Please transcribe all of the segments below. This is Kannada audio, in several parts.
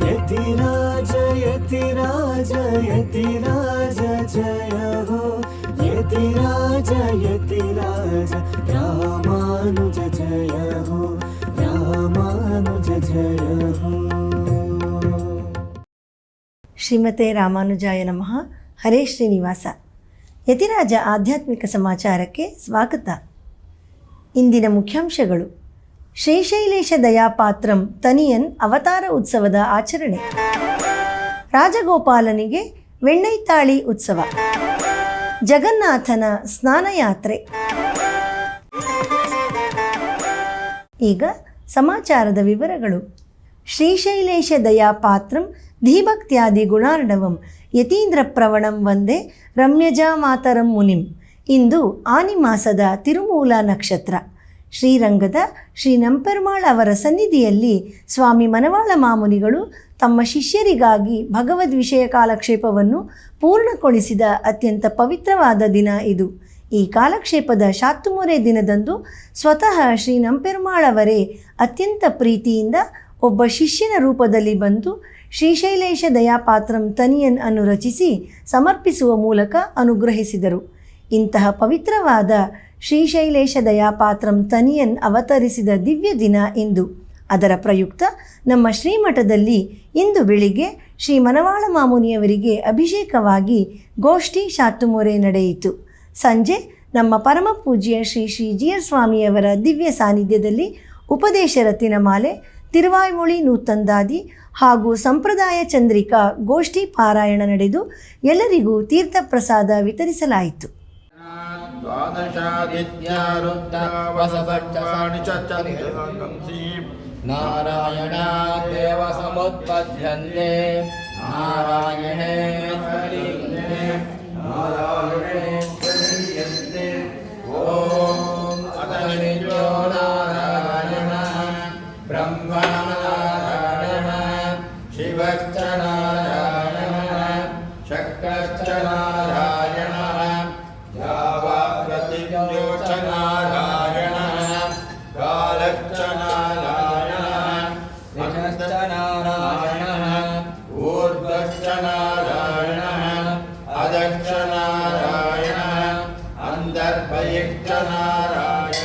यतिराज यतिराज यतिराज जय हो यतिराज यतिराज रामानुज जय हो रामानुज जय हो। ಶ್ರೀಮತೆ ರಾಮಾನುಜಾಯ ನಮಃ. ಹರೇ ಶ್ರೀನಿವಾಸ. ಯತಿರಾಜ ಆಧ್ಯಾತ್ಮಿಕ ಸಮಾಚಾರಕ್ಕೆ ಸ್ವಾಗತ. ಇಂದಿನ ಮುಖ್ಯಾಂಶಗಳು: ಶ್ರೀಶೈಲೇಶ ದಯಾಪಾತ್ರಂ ತನಿಯನ್ ಅವತಾರ ಉತ್ಸವದ ಆಚರಣೆ, ರಾಜಗೋಪಾಲನಿಗೆ ವೆಣ್ಣೈತಾಳಿ ಉತ್ಸವ, ಜಗನ್ನಾಥನ ಸ್ನಾನಯಾತ್ರೆ. ಈಗ ಸಮಾಚಾರದ ವಿವರಗಳು. ಶ್ರೀಶೈಲೇಶ ದಯಾಪಾತ್ರಂ ಧೀಭಕ್ತ್ಯಾದಿ ಗುಣಾರ್ಣವಂ ಯತೀಂದ್ರ ಪ್ರವಣಂ ವಂದೇ ರಮ್ಯಜಾ ಮಾತರಂ ಮುನಿಂ. ಇಂದು ಆನಿ ಮಾಸದ ತಿರುಮೂಲ ನಕ್ಷತ್ರ. ಶ್ರೀರಂಗದ ಶ್ರೀ ನಂಪೆರುಮಾಳ್ ಅವರ ಸನ್ನಿಧಿಯಲ್ಲಿ ಸ್ವಾಮಿ ಮನವಾಳ ಮಾಮುನಿಗಳು ತಮ್ಮ ಶಿಷ್ಯರಿಗಾಗಿ ಭಗವದ್ ವಿಷಯ ಕಾಲಕ್ಷೇಪವನ್ನು ಪೂರ್ಣಗೊಳಿಸಿದ ಅತ್ಯಂತ ಪವಿತ್ರವಾದ ದಿನ ಇದು. ಈ ಕಾಲಕ್ಷೇಪದ ಶಾತ್ತುಮೊರೆ ದಿನದಂದು ಸ್ವತಃ ಶ್ರೀ ನಂಪೆರುಮಾಳ್ ಅವರೇ ಅತ್ಯಂತ ಪ್ರೀತಿಯಿಂದ ಒಬ್ಬ ಶಿಷ್ಯನ ರೂಪದಲ್ಲಿ ಬಂದು ಶ್ರೀಶೈಲೇಶ ದಯಾಪಾತ್ರಂ ತನಿಯನ್ ಅನ್ನು ರಚಿಸಿ ಸಮರ್ಪಿಸುವ ಮೂಲಕ ಅನುಗ್ರಹಿಸಿದರು. ಇಂತಹ ಪವಿತ್ರವಾದ ಶ್ರೀಶೈಲೇಶ ದಯಾಪಾತ್ರಂ ತನಿಯನ್ ಅವತರಿಸಿದ ದಿವ್ಯ ದಿನ ಇಂದು. ಅದರ ಪ್ರಯುಕ್ತ ನಮ್ಮ ಶ್ರೀಮಠದಲ್ಲಿ ಇಂದು ಬೆಳಿಗ್ಗೆ ಶ್ರೀ ಮನವಾಳ ಮಾಮುನಿಯವರಿಗೆ ಅಭಿಷೇಕವಾಗಿ ಗೋಷ್ಠಿ ಶಾತ್ತುಮೊರೆ ನಡೆಯಿತು. ಸಂಜೆ ನಮ್ಮ ಪರಮ ಪೂಜ್ಯ ಶ್ರೀ ಶ್ರೀ ಜಿಯರ್ ಸ್ವಾಮಿಯವರ ದಿವ್ಯ ಸಾನ್ನಿಧ್ಯದಲ್ಲಿ ಉಪದೇಶ ರತಿನಮಾಲೆ, ತಿರುವಾಯ್ಮೊಳಿ ನೂತಂದಾದಿ ಹಾಗೂ ಸಂಪ್ರದಾಯ ಚಂದ್ರಿಕಾ ಗೋಷ್ಠಿ ಪಾರಾಯಣ ನಡೆದು ಎಲ್ಲರಿಗೂ ತೀರ್ಥ ಪ್ರಸಾದ ವಿತರಿಸಲಾಯಿತು. ನಾರಾಯಣ ದೇವ ಸಮುತ್ಪದ್ಯಂತೆ ನಾರಾಯಣೇ ಓಂ ಅತನಿಜೋ ನಾರಾಯಣ ಬ್ರಹ್ಮ ನಾರಾಯಣ ಶಿವಶ್ಚ ನಾರಾಯಣ ಶಕ್ರಶ್ಚ ನಾರಾಯಣ ಯಾವ ಪ್ರತಿಜ್ಞೋಶ್ಚ ನಾರಾಯಣ ಕಾಲಶ್ಚ ನಾರಾಯಣ ನಿಜಶ್ಚ ನಾರಾಯಣ ಊರ್ಧ್ವಶ್ಚ ನಾರಾಯಣ ಅಧಶ್ಚ ನಾರಾಯಣ ಅಂತರ್ಬಹಿಶ್ಚ ನಾರಾಯಣ.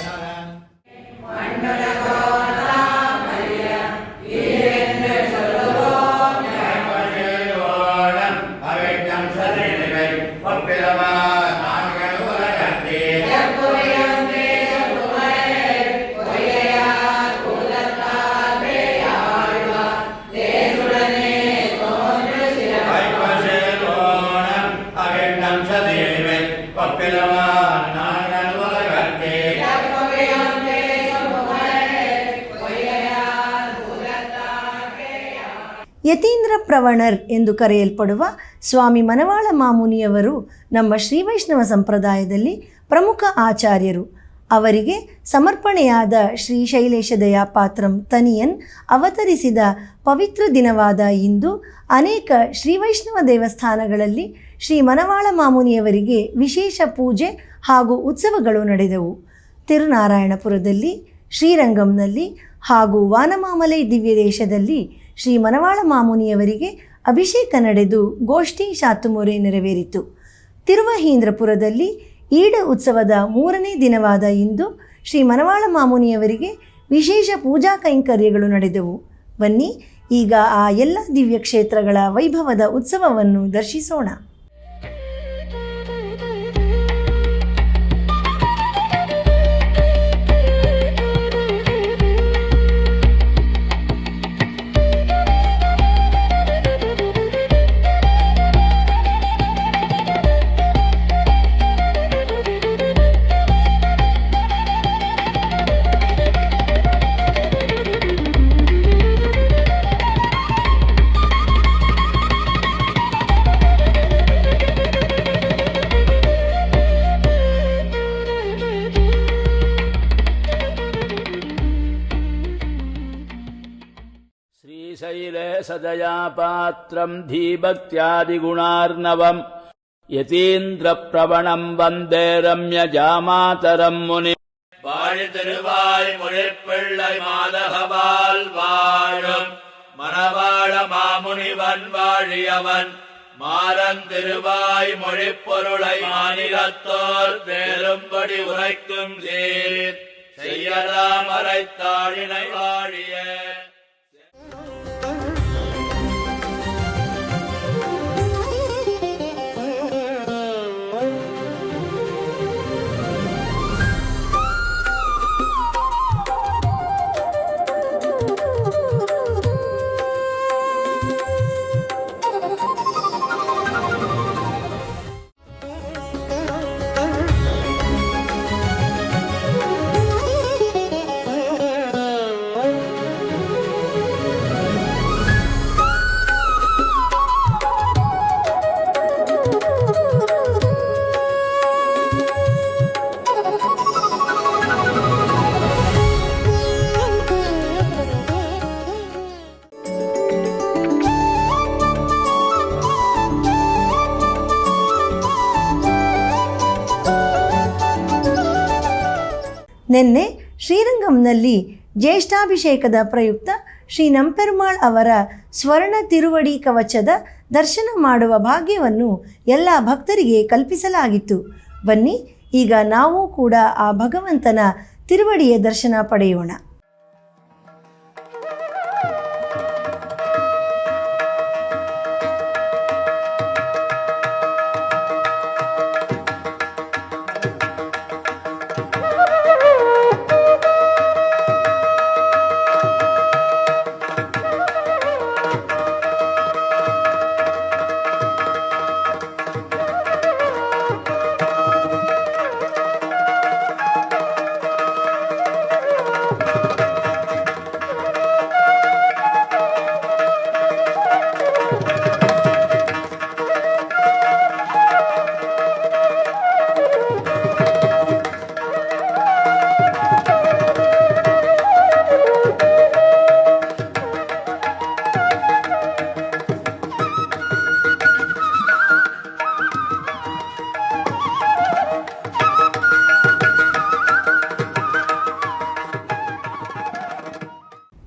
ಯತೀಂದ್ರ ಪ್ರವಣರ್ ಎಂದು ಕರೆಯಲ್ಪಡುವ ಸ್ವಾಮಿ ಮನವಾಳ ಮಾಮುನಿಯವರು ನಮ್ಮ ಶ್ರೀ ವೈಷ್ಣವ ಸಂಪ್ರದಾಯದಲ್ಲಿ ಪ್ರಮುಖ ಆಚಾರ್ಯರು. ಅವರಿಗೆ ಸಮರ್ಪಣೆಯಾದ ಶ್ರೀಶೈಲೇಶ ದಯಾಪಾತ್ರಂ ತನಿಯನ್ ಅವತರಿಸಿದ ಪವಿತ್ರ ದಿನವಾದ ಇಂದು ಅನೇಕ ಶ್ರೀ ವೈಷ್ಣವ ದೇವಸ್ಥಾನಗಳಲ್ಲಿ ಶ್ರೀ ಮನವಾಳ ಮಾಮುನಿಯವರಿಗೆ ವಿಶೇಷ ಪೂಜೆ ಹಾಗೂ ಉತ್ಸವಗಳು ನಡೆದವು. ತಿರುನಾರಾಯಣಪುರದಲ್ಲಿ, ಶ್ರೀರಂಗಂನಲ್ಲಿ ಹಾಗೂ ವಾನಮಾಮಲೈ ದಿವ್ಯದೇಶದಲ್ಲಿ ಶ್ರೀ ಮನವಾಳ ಮಾಮುನಿಯವರಿಗೆ ಅಭಿಷೇಕ ನಡೆದು ಗೋಷ್ಠಿ ಶಾತ್ತುಮೊರೆ ನೆರವೇರಿತು. ತಿರುವಹೀಂದ್ರಪುರದಲ್ಲಿ ಈಡ ಉತ್ಸವದ 3ನೇ ದಿನವಾದ ಇಂದು ಶ್ರೀ ಮನವಾಳ ಮಾಮುನಿಯವರಿಗೆ ವಿಶೇಷ ಪೂಜಾ ಕೈಂಕರ್ಯಗಳು ನಡೆದವು. ಬನ್ನಿ ಈಗ ಆ ಎಲ್ಲ ದಿವ್ಯ ಕ್ಷೇತ್ರಗಳ ವೈಭವದ ಉತ್ಸವವನ್ನು ದರ್ಶಿಸೋಣ. ಶ್ರೀಶೈಲೇಶದಯಾಪಾತ್ರಂ ಧೀಭಕ್ತ್ಯಾದಿಗುಣಾರ್ಣವಂ யதீந்திரப்பிரவணம் வந்தே ரம்யஜாமாதரம் முனி வாழி திருவாய் மொழிப்பிள்ளை மாதகவால் வாழும் மணவாழ மாமுனிவன் வாழியவன் மாறன் திருவாய் மொழிப்பொருளை மாநிலத்தோர் தேரும்படி உரைக்கும் சீர் செய்யதாமரைத்தாழினை வாழிய. ನಿನ್ನೆ ಶ್ರೀರಂಗಂನಲ್ಲಿ ಜ್ಯೇಷ್ಠಾಭಿಷೇಕದ ಪ್ರಯುಕ್ತ ಶ್ರೀ ನಂಪೆರುಮಾಳ್ ಅವರ ಸ್ವರ್ಣ ತಿರುವಡಿ ಕವಚದ ದರ್ಶನ ಮಾಡುವ ಭಾಗ್ಯವನ್ನು ಎಲ್ಲ ಭಕ್ತರಿಗೆ ಕಲ್ಪಿಸಲಾಗಿತ್ತು. ಬನ್ನಿ ಈಗ ನಾವು ಕೂಡ ಆ ಭಗವಂತನ ತಿರುವಡಿಯ ದರ್ಶನ ಪಡೆಯೋಣ.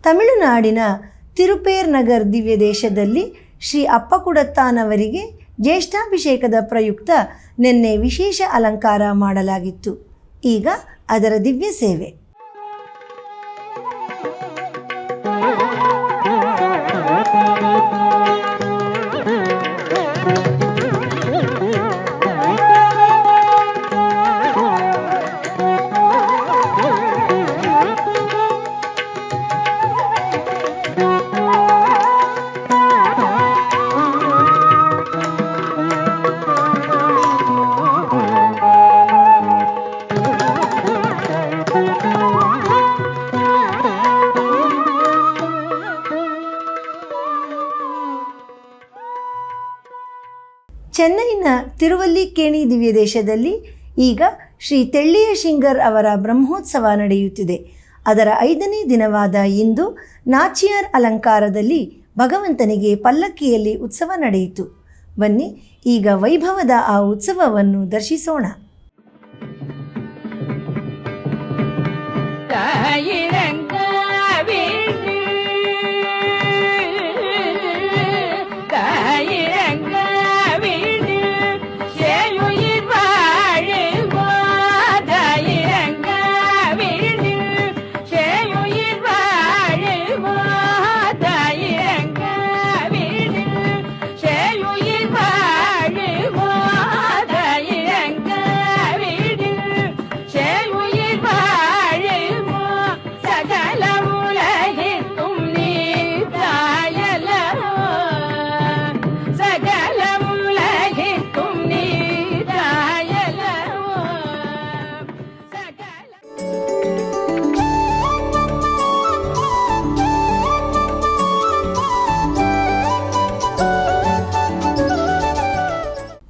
ತಮಿಳುನಾಡಿನ ತಿರುಪೇರ್ ನಗರ್ ದಿವ್ಯ ದೇಶದಲ್ಲಿ ಶ್ರೀ ಅಪ್ಪಕುಡತ್ತಾನವರಿಗೆ ಜ್ಯೇಷ್ಠಾಭಿಷೇಕದ ಪ್ರಯುಕ್ತ ನಿನ್ನೆ ವಿಶೇಷ ಅಲಂಕಾರ ಮಾಡಲಾಗಿತ್ತು. ಈಗ ಅದರ ದಿವ್ಯ ಸೇವೆ. ಚೆನ್ನೈನ ತಿರುವಲ್ಲಿಕೇಣಿ ದಿವ್ಯ ದೇಶದಲ್ಲಿ ಈಗ ಶ್ರೀ ತೆಳ್ಳಿಯ ಶಿಂಗರ್ ಅವರ ಬ್ರಹ್ಮೋತ್ಸವ ನಡೆಯುತ್ತಿದೆ. ಅದರ 5ನೇ ದಿನವಾದ ಇಂದು ನಾಚಿಯಾರ್ ಅಲಂಕಾರದಲ್ಲಿ ಭಗವಂತನಿಗೆ ಪಲ್ಲಕ್ಕಿಯಲ್ಲಿ ಉತ್ಸವ ನಡೆಯಿತು. ಬನ್ನಿ ಈಗ ವೈಭವದ ಆ ಉತ್ಸವವನ್ನು ದರ್ಶಿಸೋಣ.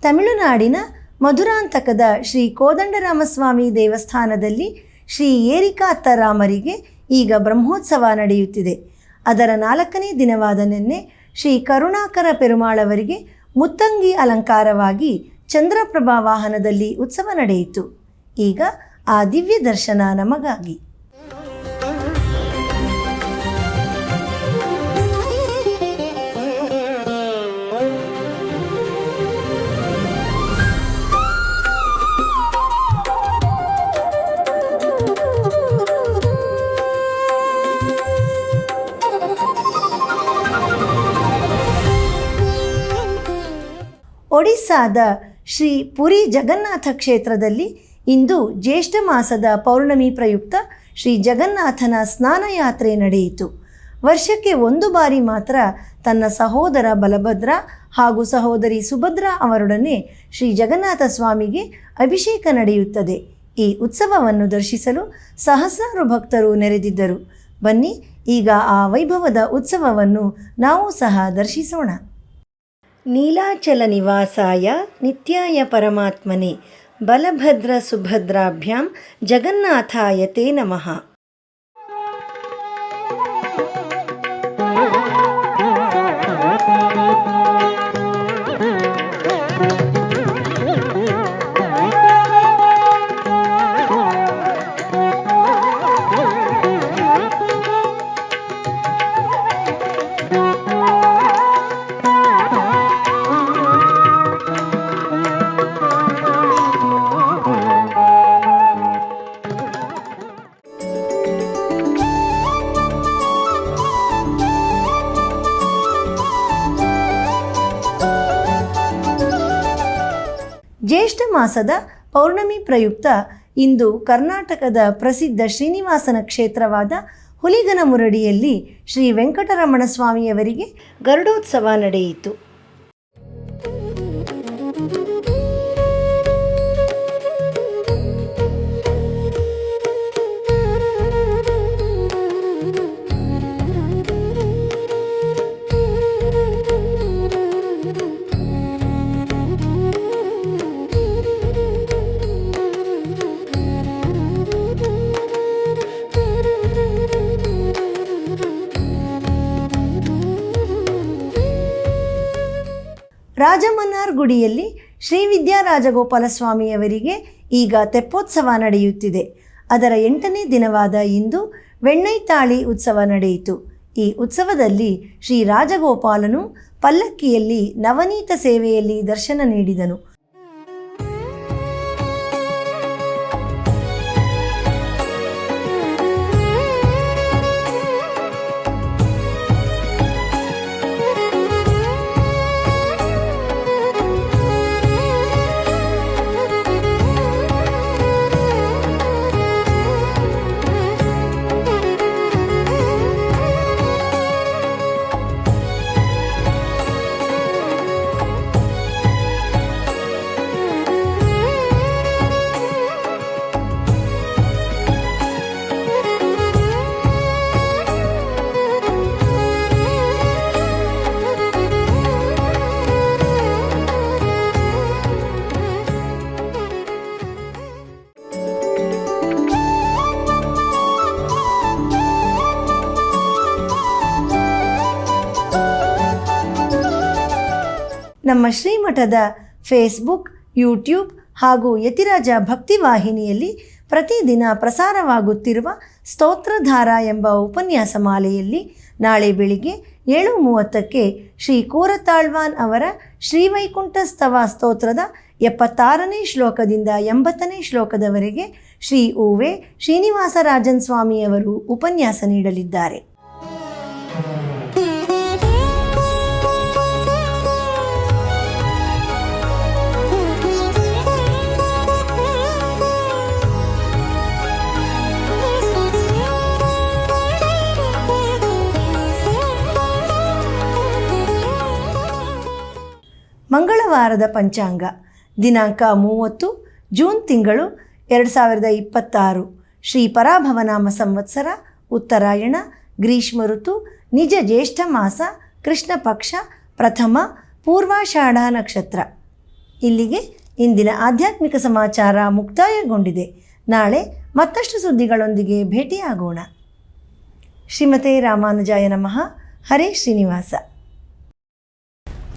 ತಮಿಳುನಾಡಿನ ಮಧುರಾಂತಕದ ಶ್ರೀ ಕೋದಂಡರಾಮಸ್ವಾಮಿ ದೇವಸ್ಥಾನದಲ್ಲಿ ಶ್ರೀ ಏರಿಕಾತ್ತರಾಮರಿಗೆ ಈಗ ಬ್ರಹ್ಮೋತ್ಸವ ನಡೆಯುತ್ತಿದೆ. ಅದರ 4ನೇ ದಿನವಾದ ನಿನ್ನೆ ಶ್ರೀ ಕರುಣಾಕರ ಪೆರುಮಾಳವರಿಗೆ ಮುತ್ತಂಗಿ ಅಲಂಕಾರವಾಗಿ ಚಂದ್ರಪ್ರಭಾ ವಾಹನದಲ್ಲಿ ಉತ್ಸವ ನಡೆಯಿತು. ಈಗ ಆ ದಿವ್ಯ ದರ್ಶನ ನಮಗಾಗಿ. ಒಡಿಸ್ಸಾದ ಶ್ರೀ ಪುರಿ ಜಗನ್ನಾಥ ಕ್ಷೇತ್ರದಲ್ಲಿ ಇಂದು ಜ್ಯೇಷ್ಠ ಮಾಸದ ಪೌರ್ಣಮಿ ಪ್ರಯುಕ್ತ ಶ್ರೀ ಜಗನ್ನಾಥನ ಸ್ನಾನಯಾತ್ರೆ ನಡೆಯಿತು. ವರ್ಷಕ್ಕೆ ಒಂದು ಬಾರಿ ಮಾತ್ರ ತನ್ನ ಸಹೋದರ ಬಲಭದ್ರ ಹಾಗೂ ಸಹೋದರಿ ಸುಭದ್ರಾ ಅವರೊಡನೆ ಶ್ರೀ ಜಗನ್ನಾಥ ಸ್ವಾಮಿಗೆ ಅಭಿಷೇಕ ನಡೆಯುತ್ತದೆ. ಈ ಉತ್ಸವವನ್ನು ದರ್ಶಿಸಲು ಸಹಸ್ರಾರು ಭಕ್ತರು ನೆರೆದಿದ್ದರು. ಬನ್ನಿ ಈಗ ಆ ವೈಭವದ ಉತ್ಸವವನ್ನು ನಾವು ಸಹ ದರ್ಶಿಸೋಣ. ನೀಲಾಚಲ ನಿವಾಸಾಯ ನಿತ್ಯಾಯ ಪರಮಾತ್ಮನೆ ಬಲಭದ್ರ ಸುಭದ್ರಾಭ್ಯಾಂ ಜಗನ್ನಾಥಾಯ ತೇ ನಮಃ. ಜ್ಯೇಷ್ಠ ಮಾಸದ ಪೌರ್ಣಮಿ ಪ್ರಯುಕ್ತ ಇಂದು ಕರ್ನಾಟಕದ ಪ್ರಸಿದ್ಧ ಶ್ರೀನಿವಾಸನ ಕ್ಷೇತ್ರವಾದ ಹುಲಿಗನಮುರಡಿಯಲ್ಲಿ ಶ್ರೀ ವೆಂಕಟರಮಣ ಸ್ವಾಮಿಯವರಿಗೆ ಗರುಡೋತ್ಸವ ನಡೆಯಿತು. ರಾಜಮನ್ನಾರ್ ಗುಡಿಯಲ್ಲಿ ಶ್ರೀ ವಿದ್ಯಾರಾಜಗೋಪಾಲ ಸ್ವಾಮಿಯವರಿಗೆ ಈಗ ತೆಪ್ಪೋತ್ಸವ ನಡೆಯುತ್ತಿದೆ. ಅದರ 8ನೇ ದಿನವಾದ ಇಂದು ವೆಣ್ಣೈತಾಳಿ ಉತ್ಸವ ನಡೆಯಿತು. ಈ ಉತ್ಸವದಲ್ಲಿ ಶ್ರೀ ರಾಜಗೋಪಾಲನು ಪಲ್ಲಕ್ಕಿಯಲ್ಲಿ ನವನೀತ ಸೇವೆಯಲ್ಲಿ ದರ್ಶನ ನೀಡಿದನು. ನಮ್ಮ ಶ್ರೀಮಠದ ಫೇಸ್ಬುಕ್, ಯೂಟ್ಯೂಬ್ ಹಾಗೂ ಯತಿರಾಜ ಭಕ್ತಿ ವಾಹಿನಿಯಲ್ಲಿ ಪ್ರತಿದಿನ ಪ್ರಸಾರವಾಗುತ್ತಿರುವ ಸ್ತೋತ್ರಧಾರ ಎಂಬ ಉಪನ್ಯಾಸ ಮಾಲೆಯಲ್ಲಿ ನಾಳೆ ಬೆಳಿಗ್ಗೆ 7:30ಕ್ಕೆ ಶ್ರೀ ಕೋರತಾಳ್ವಾನ್ ಅವರ ಶ್ರೀವೈಕುಂಠ ಸ್ತವ ಸ್ತೋತ್ರದ 76ನೇ ಶ್ಲೋಕದಿಂದ 80ನೇ ಶ್ಲೋಕದವರೆಗೆ ಶ್ರೀ ಉ.ವೆ. ಶ್ರೀನಿವಾಸರಾಜನ್ ಸ್ವಾಮಿಯವರು ಉಪನ್ಯಾಸ ನೀಡಲಿದ್ದಾರೆ. ಮಂಗಳವಾರದ ಪಂಚಾಂಗ ದಿನಾಂಕ 30 ಜೂನ್ ತಿಂಗಳು 2026 ಶ್ರೀ ಪರಾಭವನಾಮ ಸಂವತ್ಸರ ಉತ್ತರಾಯಣ ಗ್ರೀಷ್ಮ ಋತು ನಿಜ ಜ್ಯೇಷ್ಠ ಮಾಸ ಕೃಷ್ಣ ಪಕ್ಷ ಪ್ರಥಮ ಪೂರ್ವಾಷಾಢ ನಕ್ಷತ್ರ. ಇಲ್ಲಿಗೆ ಇಂದಿನ ಆಧ್ಯಾತ್ಮಿಕ ಸಮಾಚಾರ ಮುಕ್ತಾಯಗೊಂಡಿದೆ. ನಾಳೆ ಮತ್ತಷ್ಟು ಸುದ್ದಿಗಳೊಂದಿಗೆ ಭೇಟಿಯಾಗೋಣ. ಶ್ರೀಮತೆ ರಾಮಾನುಜಾಯ ನಮಃ. ಹರೇ ಶ್ರೀನಿವಾಸ.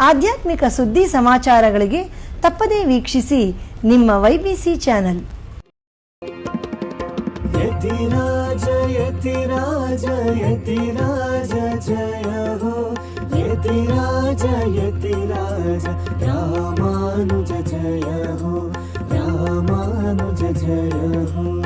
ಆಧ್ಯಾತ್ಮಿಕ ಸುದ್ದಿ ಸಮಾಚಾರಗಳಿಗೆ ತಪ್ಪದೇ ವೀಕ್ಷಿಸಿ ನಿಮ್ಮ YBC ಚಾನಲ್. ಯತಿರಾಜ ಯತಿರಾಜ ಯತಿರಾಜ ಜಯ ಹೋ ಯತಿರಾಜ ಯತಿರಾಜ ರಾಮಾನುಜ ಜಯ ಹೋ ರಾಮಾನುಜ ಜಯ ಹೋ.